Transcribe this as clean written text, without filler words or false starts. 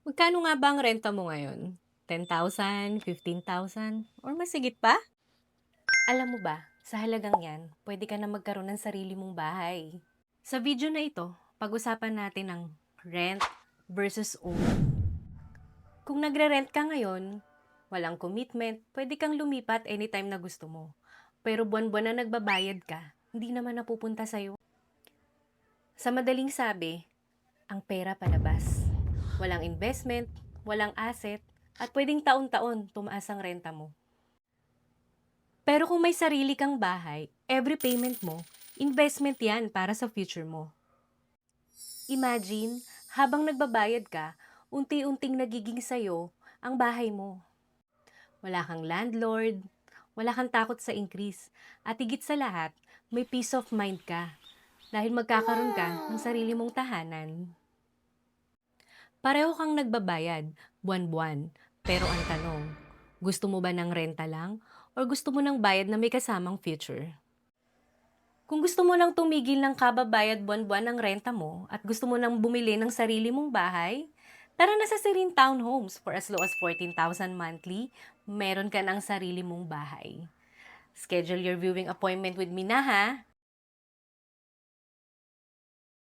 Magkano nga ba ang renta mo ngayon? 10,000, 15,000, or mas higit pa? Alam mo ba, sa halagang yan, pwede ka na magkaroon ng sarili mong bahay. Sa video na ito, pag-usapan natin ang rent versus own. Kung nagre-rent ka ngayon, walang commitment, pwede kang lumipat anytime na gusto mo. Pero buwan-buwan na nagbabayad ka, hindi naman napupunta sa'yo. Sa madaling sabi, ang pera palabas. Walang investment, walang asset, at pwedeng taon-taon tumaas ang renta mo. Pero kung may sarili kang bahay, every payment mo, investment yan para sa future mo. Imagine, habang nagbabayad ka, unti-unting nagiging sayo ang bahay mo. Wala kang landlord, wala kang takot sa increase, at higit sa lahat, may peace of mind ka dahil magkakaroon ka ng sarili mong tahanan. Pareho kang nagbabayad, buwan-buwan. Pero ang tanong, gusto mo ba ng renta lang o gusto mo ng bayad na may kasamang future? Kung gusto mo lang tumigil ng kababayad buwan-buwan ng renta mo at gusto mo nang bumili ng sarili mong bahay, tara na sa Serene Townhomes for as low as 14,000 monthly, meron ka ng sarili mong bahay. Schedule your viewing appointment with me na ha!